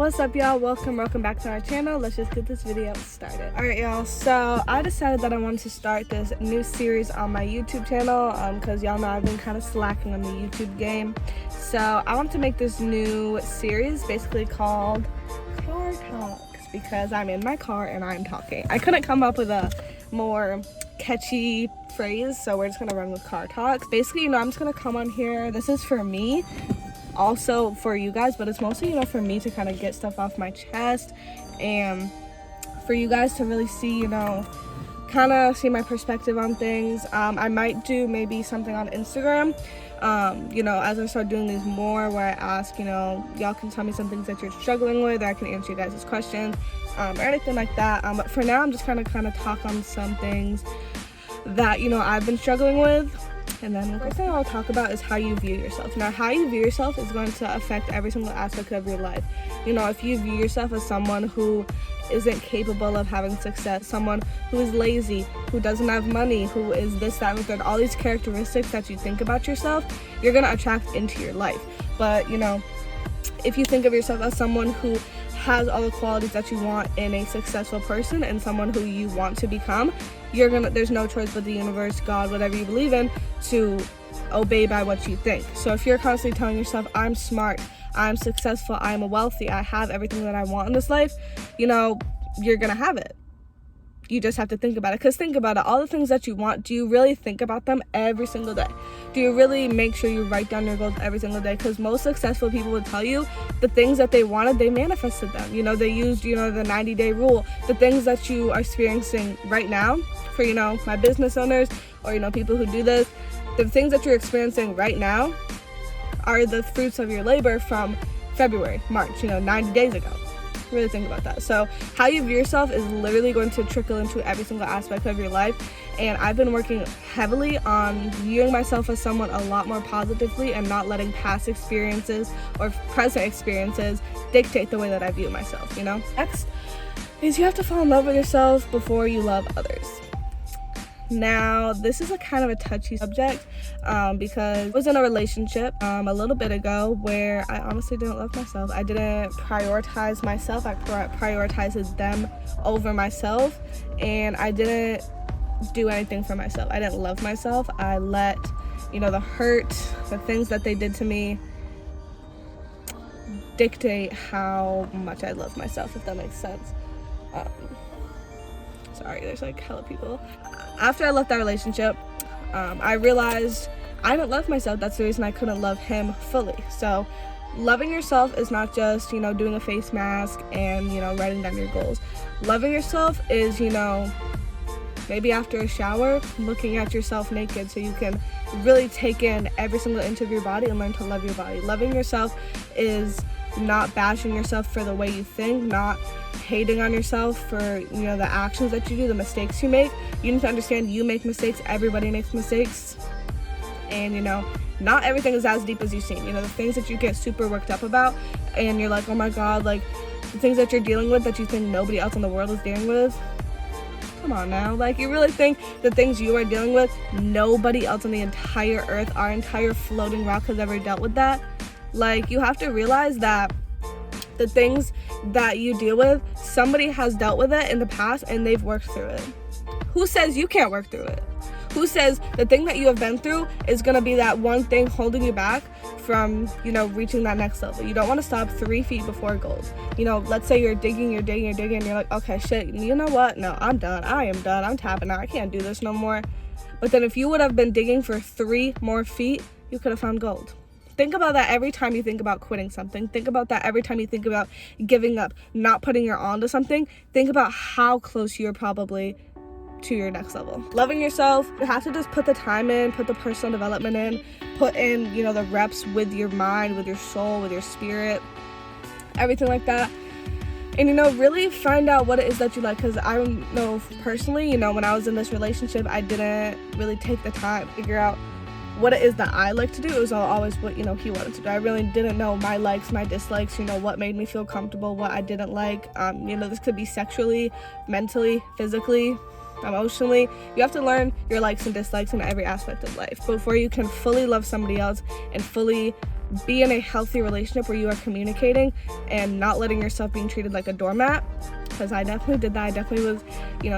What's up, y'all? Welcome back to our channel. Let's just get this video started. All right, y'all, so I decided that I wanted to start this new series on my YouTube channel because y'all know I've been kind of slacking on the YouTube game. So I want to make this new series basically called Car Talks because I'm in my car and I'm talking. I couldn't come up with a more catchy phrase, so we're just gonna run with Car Talks. Basically, I'm just gonna come on here. This is for me, also for you guys, but it's mostly for me to kind of get stuff off my chest and for you guys to really see kind of see my perspective on things. I might do maybe something on Instagram as I start doing these more, where I ask y'all can tell me some things that you're struggling with, or I can answer you guys' questions or anything like that. But for now, I'm just kind of talk on some things that I've been struggling with. And then the first thing I'll talk about is how you view yourself. Now, how you view yourself is going to affect every single aspect of your life. If you view yourself as someone who isn't capable of having success, someone who is lazy, who doesn't have money, who is this, that, and the third, all these characteristics that you think about yourself, you're going to attract into your life. But, if you think of yourself as someone who has all the qualities that you want in a successful person and someone who you want to become, there's no choice but the universe, God, whatever you believe in, to obey by what you think. So if you're constantly telling yourself, I'm smart, I'm successful, I'm wealthy, I have everything that I want in this life, you're gonna have it. You just have to think about it. Because think about it, all the things that you want, do you really think about them every single day? Do you really make sure you write down your goals every single day? Because most successful people would tell you the things that they wanted, they manifested them. They used, the 90-day rule. The things that you are experiencing right now, for, my business owners or, people who do this, the things that you're experiencing right now are the fruits of your labor from February, March, 90 days ago. Really think about that. So how you view yourself is literally going to trickle into every single aspect of your life, and I've been working heavily on viewing myself as someone a lot more positively and not letting past experiences or present experiences dictate the way that I view myself. Next is you have to fall in love with yourself before you love others. Now, this is a kind of a touchy subject because I was in a relationship a little bit ago where I honestly didn't love myself. I didn't prioritize myself. I prioritized them over myself, and I didn't do anything for myself. I didn't love myself. I let, the hurt, the things that they did to me dictate how much I love myself, if that makes sense. Sorry, there's hella people. After I left that relationship, I realized I didn't love myself. That's the reason I couldn't love him fully. So loving yourself is not just, doing a face mask and, writing down your goals. Loving yourself is, maybe after a shower, looking at yourself naked so you can really take in every single inch of your body and learn to love your body. Loving yourself is not bashing yourself for the way you think, not hating on yourself for the actions that you do, the mistakes you make. You need to understand you make mistakes, everybody makes mistakes, and not everything is as deep as you seem. The things that you get super worked up about and you're like, oh my god, the things that you're dealing with that you think nobody else in the world is dealing with, come on now, you really think the things you are dealing with, nobody else on the entire earth, our entire floating rock, has ever dealt with that? You have to realize that the things that you deal with, somebody has dealt with it in the past and they've worked through it. Who says you can't work through it? Who says the thing that you have been through is going to be that one thing holding you back from, reaching that next level? You don't want to stop 3 feet before gold. Let's say you're digging, and you're like, okay, shit, you know what? No, I'm done. I am done. I'm tapping out. I can't do this no more. But then if you would have been digging for 3 more feet, you could have found gold. Think about that every time you think about quitting something. Think about that every time you think about giving up, not putting your all into something. Think about how close you're probably to your next level. Loving yourself, you have to just put the time in, put the personal development in, put in, the reps with your mind, with your soul, with your spirit, everything like that. And, really find out what it is that you like. Because I know personally, when I was in this relationship, I didn't really take the time to figure out what it is that I like to do. It was always what he wanted to do. I really didn't know my likes, my dislikes, what made me feel comfortable, what I didn't like. This could be sexually, mentally, physically, emotionally. You have to learn your likes and dislikes in every aspect of life before you can fully love somebody else and fully be in a healthy relationship where you are communicating and not letting yourself being treated like a doormat. Because I definitely did that. I definitely was,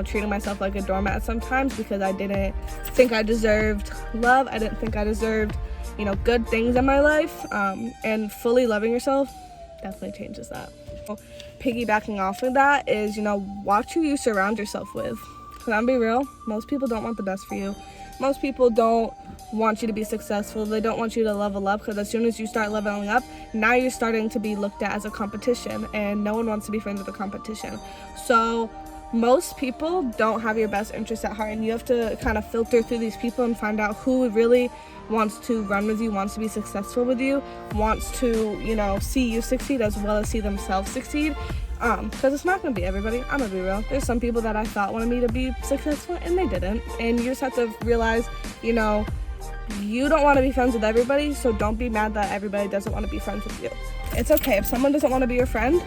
treating myself like a doormat sometimes because I didn't think I deserved love. I didn't think I deserved, good things in my life. And fully loving yourself definitely changes that. Piggybacking off of that is, watch who you surround yourself with. Because I'm be real, most people don't want the best for you. Most people don't want you to be successful. They don't want you to level up, because as soon as you start leveling up, now you're starting to be looked at as a competition, and no one wants to be friends with a competition. So most people don't have your best interests at heart, and you have to kind of filter through these people and find out who really wants to run with you, wants to be successful with you, wants to, see you succeed as well as see themselves succeed. Because it's not going to be everybody. I'm going to be real. There's some people that I thought wanted me to be successful and they didn't. And you just have to realize, you don't want to be friends with everybody, so don't be mad that everybody doesn't want to be friends with you. It's okay. If someone doesn't want to be your friend,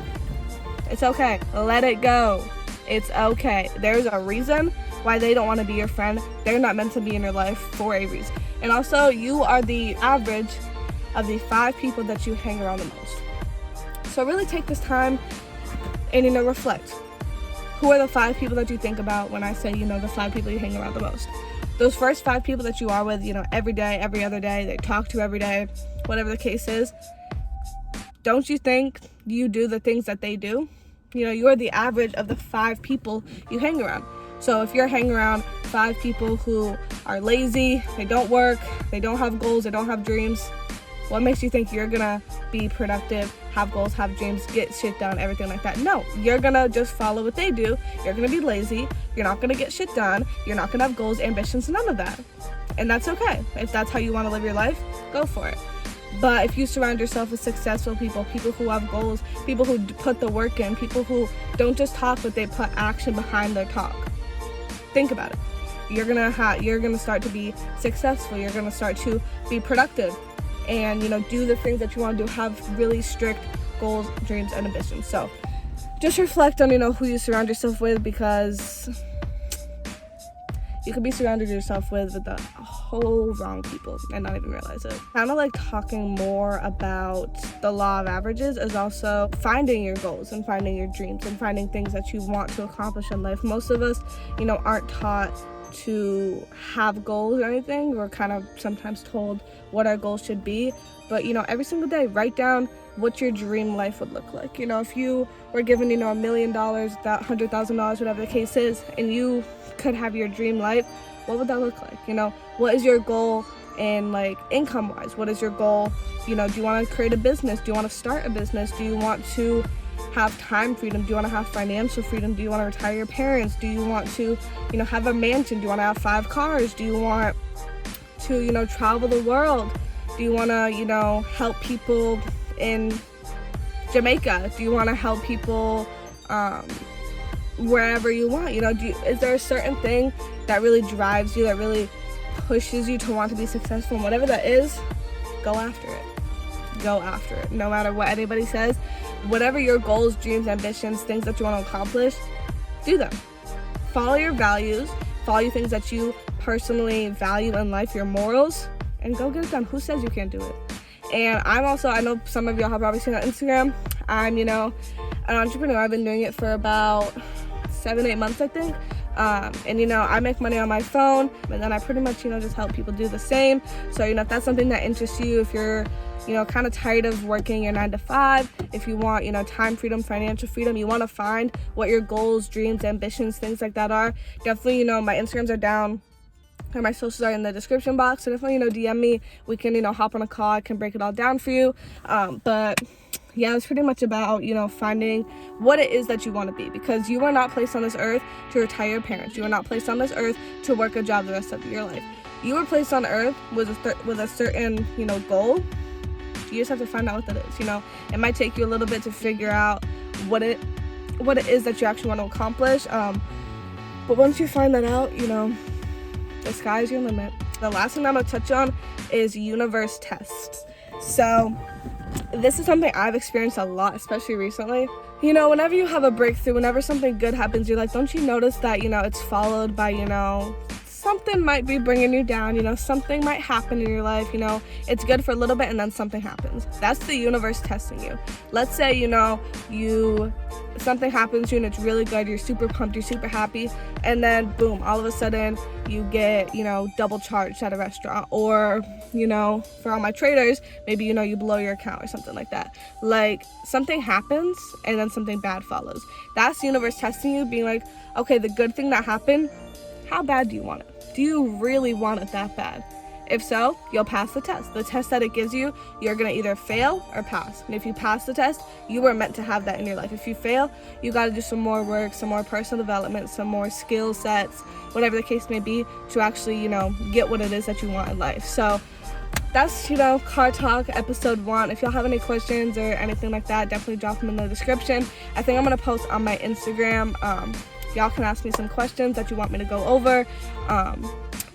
it's okay. Let it go. It's okay. There's a reason why they don't want to be your friend. They're not meant to be in your life for a reason. And also, you are the average of the 5 people that you hang around the most. So really take this time and, reflect. Who are the 5 people that you think about when I say, the 5 people you hang around the most? Those first 5 people that you are with, every day, every other day, they talk to every day, whatever the case is, don't you think you do the things that they do? You are the average of the 5 people you hang around. So if you're hanging around 5 people who are lazy, they don't work, they don't have goals, they don't have dreams, what makes you think you're gonna be productive, have goals, have dreams, get shit done, everything like that? No, you're gonna just follow what they do. You're gonna be lazy. You're not gonna get shit done. You're not gonna have goals, ambitions, none of that. And that's okay. If that's how you wanna live your life, go for it. But if you surround yourself with successful people, people who have goals, people who put the work in, people who don't just talk, but they put action behind their talk, think about it. You're gonna start to be successful. You're gonna start to be productive. And do the things that you want to do, have really strict goals, dreams, and ambitions. So just reflect on who you surround yourself with, because you could be surrounded yourself with the whole wrong people and not even realize it. Kind of like talking more about the law of averages is also finding your goals and finding your dreams and finding things that you want to accomplish in life. Most of us aren't taught to have goals or anything. We're kind of sometimes told what our goals should be, but every single day write down what your dream life would look like. If you were given $1 million, $100,000, whatever the case is, and you could have your dream life, what would that look like? What is your goal in income wise? What is your goal? Do you want to create a business? Do you want to start a business? Do you want to have time freedom? Do you want to have financial freedom? Do you want to retire your parents? Do you want to have a mansion? Do you want to have 5 cars? Do you want to travel the world? Do you want to help people in Jamaica? Do you want to help people wherever you want? Is there a certain thing that really drives you, that really pushes you to want to be successful? And whatever that is, go after it. Go after it. No matter what anybody says, whatever your goals, dreams, ambitions, things that you want to accomplish, do them. Follow your values, follow things that you personally value in life, your morals, and go get it done. Who says you can't do it? And I know some of y'all have probably seen on Instagram, I'm, an entrepreneur. I've been doing it for about 7-8 months, I think. And I make money on my phone, and then I pretty much, just help people do the same. So, if that's something that interests you, if you're, kind of tired of working your 9 to 5, if you want, time freedom, financial freedom, you want to find what your goals, dreams, ambitions, things like that are, definitely, my Instagrams are down, or my socials are in the description box. So definitely, DM me. We can, hop on a call. I can break it all down for you. But yeah, it's pretty much about, finding what it is that you want to be, because you are not placed on this earth to retire your parents. You are not placed on this earth to work a job the rest of your life. You were placed on earth with a certain, goal. You just have to find out what that is. It might take you a little bit to figure out what it is that you actually want to accomplish. But once you find that out, the sky's your limit. The last thing I'm going to touch on is universe tests. So this is something I've experienced a lot, especially recently. Whenever you have a breakthrough, whenever something good happens, you're like, don't you notice that, it's followed by, something might be bringing you down, you know, something might happen in your life, you know, it's good for a little bit and then something happens. That's the universe testing you. Let's say, you know, something happens to you and it's really good, you're super pumped, you're super happy, and then boom, all of a sudden you get, you know, double charged at a restaurant, or, you know, for all my traders, maybe, you know, you blow your account or something like that. Like, something happens and then something bad follows. That's the universe testing you, being like, okay, the good thing that happened, how bad do you want it? Do you really want it that bad? If so, you'll pass the test. The test that it gives you, you're gonna either fail or pass. And if you pass the test, you were meant to have that in your life. If you fail, you gotta do some more work, some more personal development, some more skill sets, whatever the case may be, to actually, you know, get what it is that you want in life. So that's, you know, Card Talk episode 1. If y'all have any questions or anything like that, definitely drop them in the description. I think I'm gonna post on my Instagram. Y'all can ask me some questions that you want me to go over,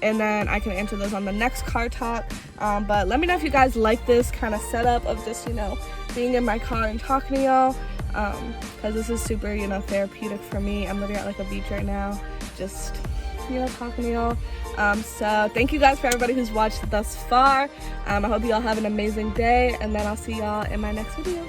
and then I can answer those on the next Card Talk. But let me know if you guys like this kind of setup of just, you know, being in my car and talking to y'all, because this is super, you know, therapeutic for me. I'm literally at like a beach right now, just, you know, talking to y'all. So thank you guys for everybody who's watched thus far. I hope you all have an amazing day, and then I'll see y'all in my next video.